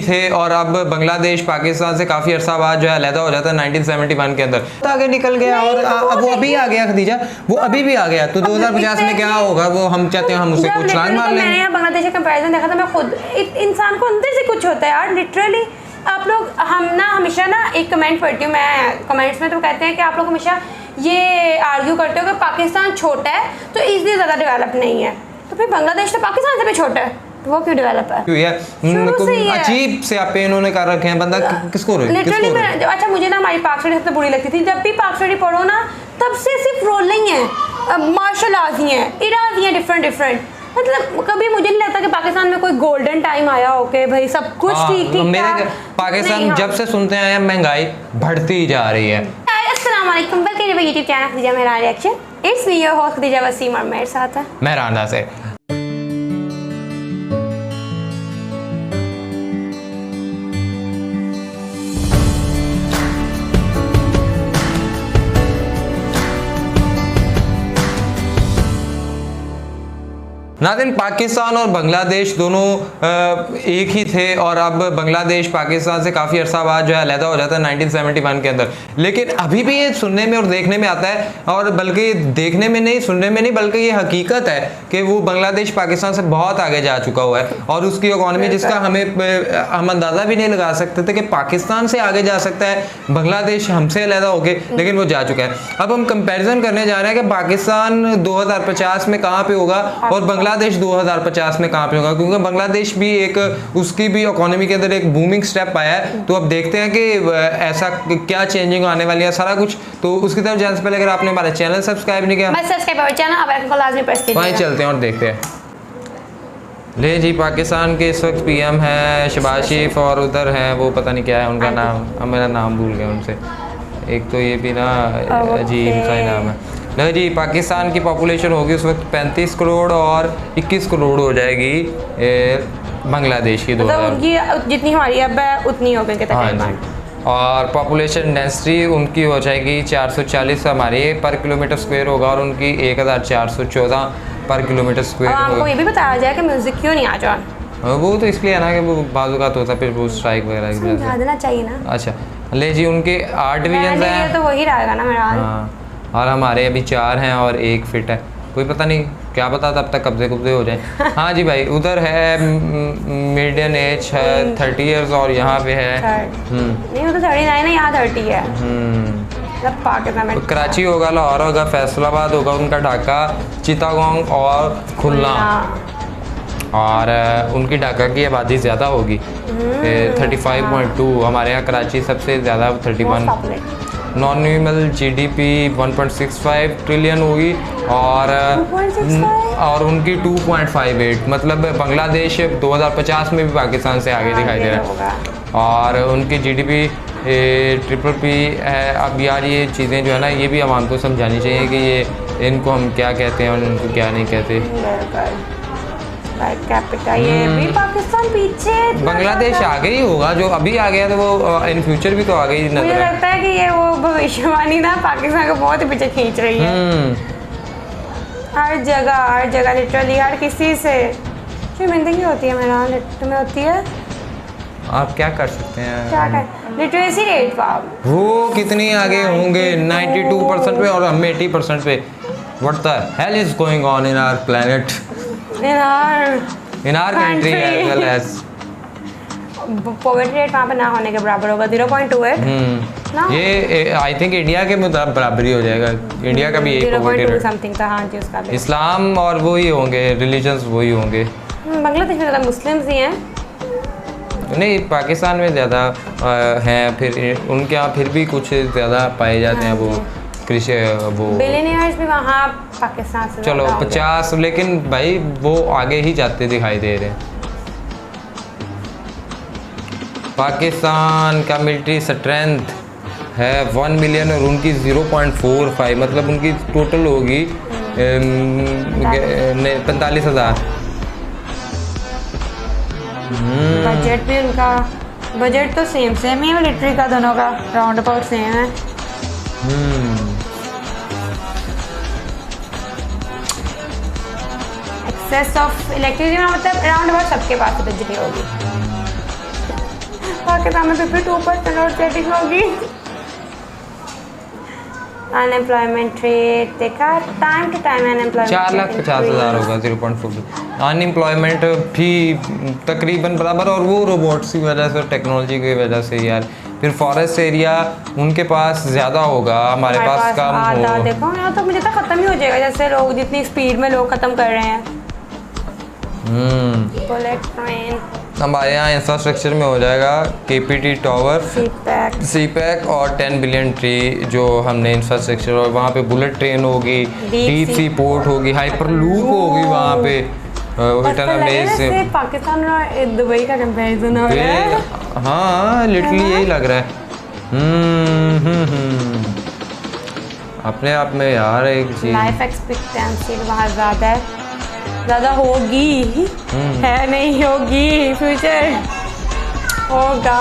थे और अब बांग्लादेश पाकिस्तान से काफ़ी अरसा बाद जो है अलहदा हो जाता है 1971 के अंदर। तो आगे निकल गया और अब वो अभी आ गया खदीजा, वो अभी भी आ गया। तो 2050 में क्या होगा वो हम चाहते हैं हम उससे कुछ छलांग मार लें। मैंने यहाँ बांग्लादेश का कंपैरिजन देखा था, मैं खुद इंसान को अंदर से कुछ होता है यार लिटरली। आप लोग हमेशा ना एक कमेंट पढ़ती हूँ मैं कमेंट्स में, तो कहते हैं कि आप लोग हमेशा ये आर्ग्यू करते हो कि पाकिस्तान छोटा है तो इसलिए ज़्यादा डेवलप नहीं है। तो फिर बांग्लादेश तो पाकिस्तान से भी छोटा है, तो वो क्यों डेवलप है? अजीब से आप इन्होंने कर रखे हैं, बंदा किसको लिटरली। अच्छा मुझे ना हमारी पाक स्टडी सबसे बुरी लगती थी। जब भी पाक स्टडी पढ़ो ना तब से सिर्फ रोलिंग है, मार्शल आर्ट्स ही हैं, इराज ही हैं, डिफरेंट। मतलब कभी मुझे नहीं लगता कि पाकिस्तान में कोई गोल्डन टाइम आया हो के भाई सब कुछ ठीक ठीक। पाकिस्तान जब से सुनते आए हैं महंगाई बढ़ती जा रही है। अस्सलाम वालेकुम, welcome to YouTube channel Khadija मेरा reaction. It's me your host Khadija Waseem और मेरे साथ है मेहराना से। नाज़रीन, पाकिस्तान और बांग्लादेश दोनों एक ही थे और अब बांग्लादेश पाकिस्तान से काफ़ी अरसा बाद जो है अलहदा हो जाता है 1971 के अंदर। लेकिन अभी भी ये सुनने में और देखने में आता है, और बल्कि देखने में नहीं सुनने में नहीं बल्कि ये हकीकत है कि वो बांग्लादेश पाकिस्तान से बहुत आगे जा चुका हुआ है और उसकी इकॉनमी जिसका हम अंदाज़ा भी नहीं लगा सकते थे कि पाकिस्तान से आगे जा सकता है बांग्लादेश हमसे अलहदा होके, लेकिन वो जा चुका है। अब हम कंपेरिजन करने जा रहे हैं कि पाकिस्तान 2050 में कहाँ पे होगा और बांग्लादेश 2050 में कहाँ पे होगा, क्योंकि बांग्लादेश भी एक उसकी भी इकोनॉमी के अंदर एक बूमिंग स्टेप आया है। तो अब देखते हैं कि ऐसा क्या चेंजिंग आने वाली है सारा कुछ। तो उसकी तरफ जाने से पहले अगर आपने हमारा चैनल सब्सक्राइब नहीं किया, वहीं चलते हैं और देखते हैं। ले जी, पाकिस्तान के इस वक्त पीएम है शहबाज शरीफ और उधर हैं वो पता नहीं क्या है उनका नाम, अब मेरा नाम भूल गया उनसे। एक तो ये भी ना अजीब सा नाम है। नहीं जी, पाकिस्तान की पॉपुलेशन होगी उस वक्त 35 करोड़ और 21 करोड़ हो जाएगी बांग्लादेश की। मतलब जितनी हमारी अब है उतनी हो गई। हाँ जी, और पॉपुलेशन डेंसिटी उनकी हो जाएगी 440 हमारी पर किलोमीटर स्क्वायर होगा और उनकी 1414 पर किलोमीटर स्क्वायर। आपको ये भी बताया जाए कि म्यूजिक क्यों नहीं आ जाए? वो तो इसलिए है ना कि वो बाजू का तो होता है, फिर वो स्ट्राइक वगैरह की वजह से देना चाहिए ना। अच्छा ले जी, उनके 8 डिवीजन हैं तो वही रहेगा ना मेरा। हाँ, और हमारे अभी 4 हैं और 1 फिट है। कोई पता नहीं, क्या पता तब तक कब्जे कुब्जे हो जाए। हाँ जी भाई, उधर है मीडियन एज है 30 इयर्स और यहाँ पे है नहीं वो तो 39 है, यहाँ 30 है। पाकिस्तान में कराची होगा, लाहौर होगा, फैसलाबाद होगा उनका, ढाका, चिटागोंग और खुलना। और उनकी ढाका की आबादी ज़्यादा होगी 35.2, हमारे यहाँ कराची सबसे ज़्यादा 31। नॉन न्यूमल जीडीपी 1.65 ट्रिलियन होगी और उनकी 2.58। मतलब बांग्लादेश 2050 में भी पाकिस्तान से आगे दिखाई दे रहा है और उनकी जीडीपी PPP है। अब यार ये चीज़ें जो है ना ये भी आवाम को समझानी चाहिए कि ये इनको हम क्या कहते हैं और इनको क्या नहीं कहते। ये भी पाकिस्तान पीछे, बांग्लादेश आगे ही होगा, जो अभी आ गया तो वो इन फ्यूचर भी तो आगे ही नजर है। मुझे लगता है कि ये वो भविष्यवाणी ना पाकिस्तान को बहुत ही पीछे खींच रही है। हर जगह लिटरली हर किसी से शर्मिंदगी होती है। मेरा तुम्हें होती है? आप क्या कर सकते हैं? क्या कर लिटरेसी रेट वो कितनी आगे होंगे 92% पे और हम 80% पे। What the hell is going on in our planet? In our country as well as poverty rate वहाँ पे ना होने के बराबर होगा 0.28 ना। ये आई थिंक इंडिया के मुताबिक बराबर ही हो जाएगा। इंडिया का भी यही पॉवर्टी रेट समथिंग था। हाँ जी, उसका भी इस्लाम और वो ही होंगे, रिलीजन्स वो ही होंगे। बांग्लादेश में ज़्यादा मुस्लिम्स ही हैं। नहीं, पाकिस्तान में ज़्यादा हैं, फिर उनके यहाँ फिर भी कुछ ज़्यादा पाए जाते हैं वो कृषि वो बिलियनियर्स भी वहाँ पाकिस्तान से। चलो 50, लेकिन भाई वो आगे ही जाते दिखाई दे रहे हैं। पाकिस्तान का मिलिट्री स्ट्रेंथ है 1 मिलियन और उनकी 0.45, मतलब उनकी टोटल होगी 45,000। बजट भी उनका बजट तो सेम ही है मिलिट्री का, दोनों का राउंड अबाउट सेम है। एक्सेस ऑफ इलेक्ट्रिसिटी मतलब राउंड अबाउट सबके पास बिजली होगी। पाकिस्तान में 52% और सेटिंग होगी। अनएम्प्लॉयमेंट रेट देखा, टाइम टू टाइम अनएम्प्लॉयमेंट 4,50,000 होगा 0.4। अनएम्प्लॉयमेंट भी तकरीबन बराबर, और वो रोबोट्स की वजह से, टेक्नोलॉजी की वजह से यार। फिर फॉरेस्ट एरिया उनके पास ज़्यादा होगा, हमारे पास कम आधा। हो। देखो यहाँ तो मुझे तो ख़त्म ही हो जाएगा, जैसे लोग जितनी स्पीड में लोग ख़त्म कर रहे हैं। बुलेट ट्रेन हमारे यहाँ इंफ्रास्ट्रक्चर में हो जाएगा केपीटी टावर, सीपैक और 10 बिलियन ट्री जो हमने इंफ्रास्ट्रक्चर, और वहाँ पे बुलेट ट्रेन होगी, डीप सी पोर्ट होगी, हाइपर लूप होगी वहाँ पे। पाकिस्तान और दुबई का कंपैरिजन हो रहा है। हाँ लिटरली यही लग रहा है। अपने आप में यार एक चीज, लाइफ एक्सपेक्टेंसी वहाँ ज़्यादा होगी, है नहीं होगी, फ्यूचर होगा।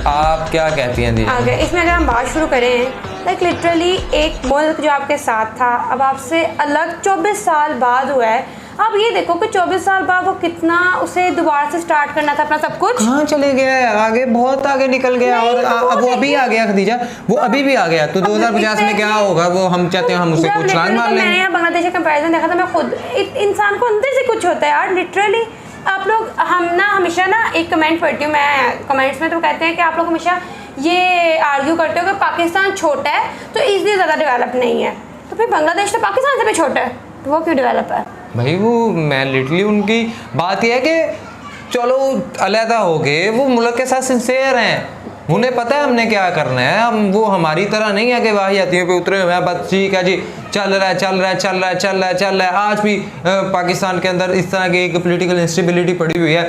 आप क्या कहती हैं दीदी? आगे इसमें अगर हम बात शुरू करें, लाइक लिटरली एक मुल्क जो आपके साथ था अब आपसे अलग 24 साल बाद हुआ है। अब ये देखो कि 24 साल बाद वो कितना उसे दोबारा से स्टार्ट करना था अपना सब कुछ। कहाँ चले गया है, आगे बहुत आगे निकल गया, और अब वो अभी आ गया खदीजा, वो अभी भी आ गया। तो 2050 में क्या होगा वो हम चाहते हैं, हम उसे कुछ छलांग मार लेंगे। मैंने यहाँ बांग्लादेश का कंपैरिजन देखा था, मैं खुद इंसान को अंदर से कुछ होता है यार लिटरली। आप लोग हमेशा ना एक कमेंट पढ़ती हूँ मैं कमेंट्स में, तो कहते हैं कि आप लोग हमेशा ये आर्ग्यू करते हो कि पाकिस्तान छोटा है तो इसलिए ज़्यादा डेवलप नहीं है। तो फिर बांग्लादेश तो पाकिस्तान से भी छोटा है, तो वो क्यों डेवलप है भाई? वो मैं लिटरली उनकी बात यह है कि चलो अलहदा हो गए, वो मुल्क के साथ सिंसेयर हैं, उन्हें पता है हमने क्या करना है। हम वो हमारी तरह नहीं है कि वाहियातियों पे उतरे हुए हैं, बस ठीक है जी चल रहा है। आज भी पाकिस्तान के अंदर इस तरह की एक पॉलिटिकल इंस्टेबिलिटी पड़ी हुई है,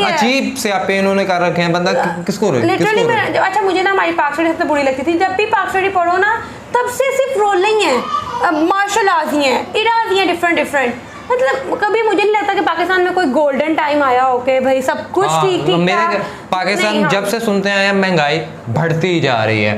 अजीब से आप इन्होंने कर रखे हैं। बंदा किसको लिटरली अच्छा मुझे ना हमारी पाक स्टडी सबसे बुरी लगती थी। जब भी पाक स्टडी पढ़ो ना तब से सिर्फ रोलिंग है, मार्शल आर्ट्स ही हैं, इराज ही हैं, डिफरेंट। मतलब कभी मुझे नहीं लगता कि पाकिस्तान में कोई गोल्डन टाइम आया हो के भाई सब कुछ ठीक मेरे पाकिस्तान जब से सुनते हैं महंगाई बढ़ती जा रही है।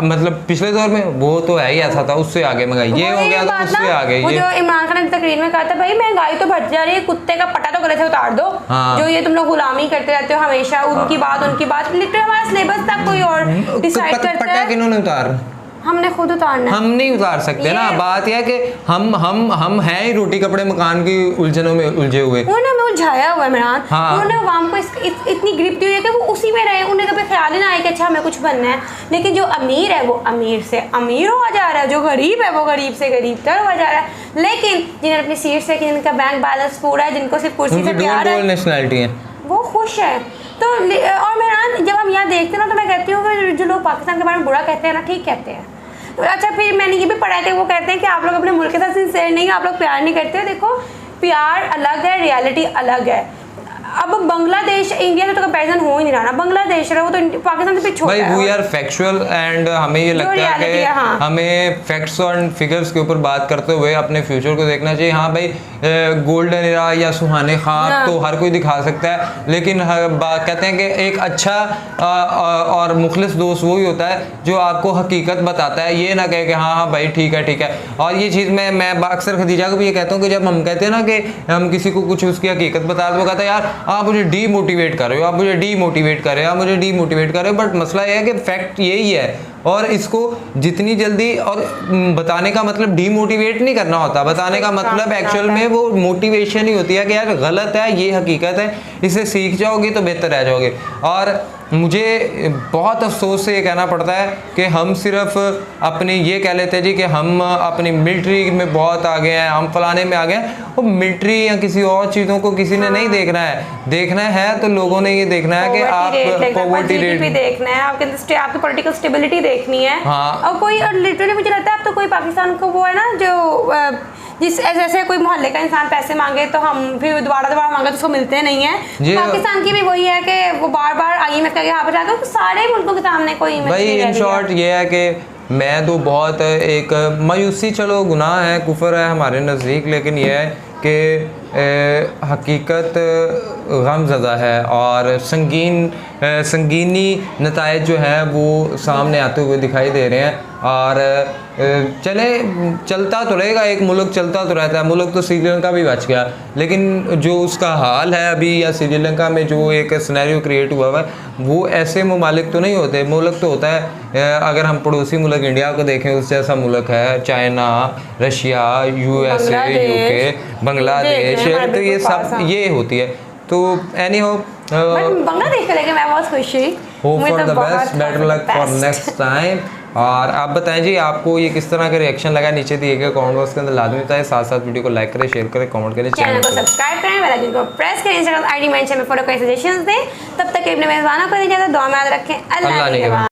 मतलब पिछले दौर में वो तो है ही ऐसा था, उससे आगे महंगाई ये हो गया था, उससे आगे ये जो इमरान खान ने तकरीर में कहा था भाई महंगाई तो बढ़ जा रही है, कुत्ते का पटा तो गले से उतार दो। जो ये तुम लोग गुलामी करते रहते हो हमेशा, उनकी बात लिटरली हमारा सिलेबस तक कोई और डिसाइड करता है। किन्होंने उतार? हमने खुद उतारना। हम नहीं उतार सकते ना। बात यह है कि हम हैं ही रोटी कपड़े मकान की उलझनों में उलझे हुए। उन्होंने हमें उलझाया हुआ है इमरान। उन्होंने अवाम को इतनी ग्रिप दी हुई है कि वो उसी में रहे। उन्हें कभी ख्याल ही ना आए कि अच्छा हमें कुछ बनना है। लेकिन जो अमीर है वो अमीर से अमीर हुआ जा रहा है, जो गरीब है वो गरीब से गरीब तर हुआ जा रहा है। लेकिन जिन्हें अपनी सीट से, जिनका बैंक बैलेंस पूरा है, जिनको सिर्फ कुर्सी से प्यार है, नेशनैलिटी है, वो खुश है। तो और मेहरान जब हम यहाँ देखते हैं ना तो मैं कहती हूँ कि जो लोग पाकिस्तान के बारे में बुरा कहते हैं ना, ठीक कहते हैं। अच्छा फिर मैंने ये भी पढ़ा है कि वो कहते हैं कि आप लोग अपने मुल्क के साथ सिंसेयर नहीं, आप लोग प्यार नहीं करते हो। देखो प्यार अलग है, रियलिटी अलग है। अब बांग्लादेश इंडिया से तो कंपैरिजन हो ही नहीं रहा। बांग्लादेश है वो तो पाकिस्तान से छोटा है। भाई वी आर फैक्चुअल एंड हमें ये लगता है कि हमें फैक्ट्स और फिगर्स के ऊपर बात करते हुए अपने फ्यूचर को देखना चाहिए। हाँ भाई गोल्डन एरा या सुहाने ख्वाब तो हर कोई दिखा सकता है, लेकिन कहते हैं कि एक अच्छा और मुखलिस दोस्त वही होता है जो आपको हकीकत बताता है, ये ना कहे कि हाँ भाई ठीक है। और ये चीज़ मैं अक्सर खदीजा को भी ये कहता हूँ कि जब हम कहते हैं ना कि हम किसी को कुछ उसकी हकीकत बता रहे, वो कहता है यार आप मुझे डीमोटिवेट कर रहे हो, बट मसला ये है कि फैक्ट यही है। और इसको जितनी जल्दी और बताने का मतलब डीमोटिवेट नहीं करना होता, बताने का मतलब एक्चुअल में वो मोटिवेशन ही होती है कि यार गलत है, ये हकीकत है, इसे सीख जाओगे तो बेहतर रह जाओगे। और मुझे बहुत अफसोस से ये कहना पड़ता है कि हम सिर्फ अपनी ये कह लेते हैं जी कि हम अपनी मिलिट्री में बहुत आगे हैं, हम फलाने में आगे हैं। वो मिलिट्री या किसी और चीज़ों को किसी ने नहीं देखना है तो लोगों ने ये देखना है कि आप पॉवर्टी रेट भी देखना है, आपकी पॉलिटिकल स्टेबिलिटी देखनी है। और कोई और लिटरली मुझे लगता है अब तो कोई पाकिस्तान को वो है ना जो जिस ऐसे कोई मोहल्ले का इंसान पैसे मांगे तो हम फिर दोबारा मांगे तो उसको मिलते नहीं है। पाकिस्तान की भी वही है कि वो बार IMF का यहाँ पर जाकर सारे मुल्कों के सामने कोई भाई इन शॉर्ट ये है कि मैं तो बहुत एक मायूसी, चलो गुनाह है, कुफर है हमारे नज़दीक, लेकिन यह है कि हकीकत गमज़दा है और संगीन संगीनी नतायज जो है वो सामने आते हुए दिखाई दे रहे हैं। और चलता तो रहेगा, एक मुल्क चलता तो रहता है। मुल्क तो श्रीलंका भी बच गया, लेकिन जो उसका हाल है अभी या श्रीलंका में जो एक सिनेरियो क्रिएट हुआ है वो ऐसे ममालिक तो नहीं होते। मुल्क तो होता है, अगर हम पड़ोसी मुल्क इंडिया को देखें उस जैसा मुल्क है, China, Russia, USA, UK, Bangladesh, तो ये सब ये होती है। तो एनी हो, बांग्लादेश को लेके मैं बहुत खुश हुई। Hope for the best, better luck for next time. और आप बताएं जी आपको ये किस तरह का रिएक्शन लगा, नीचे दिए गए कमेंट बॉक्स के अंदर लाजमी बताएं। साथ साथ वीडियो को लाइक करें, शेयर करें, कमेंट करें, चैनल को सब्सक्राइब करें, बेल आइकन को प्रेस करें, इंस्टाग्राम ID मेंशन में फॉलो करें, सजेशंस दें। तब तक अपने मेहमानों को इजाजत, दुआ में याद रखें। अल्लाह ने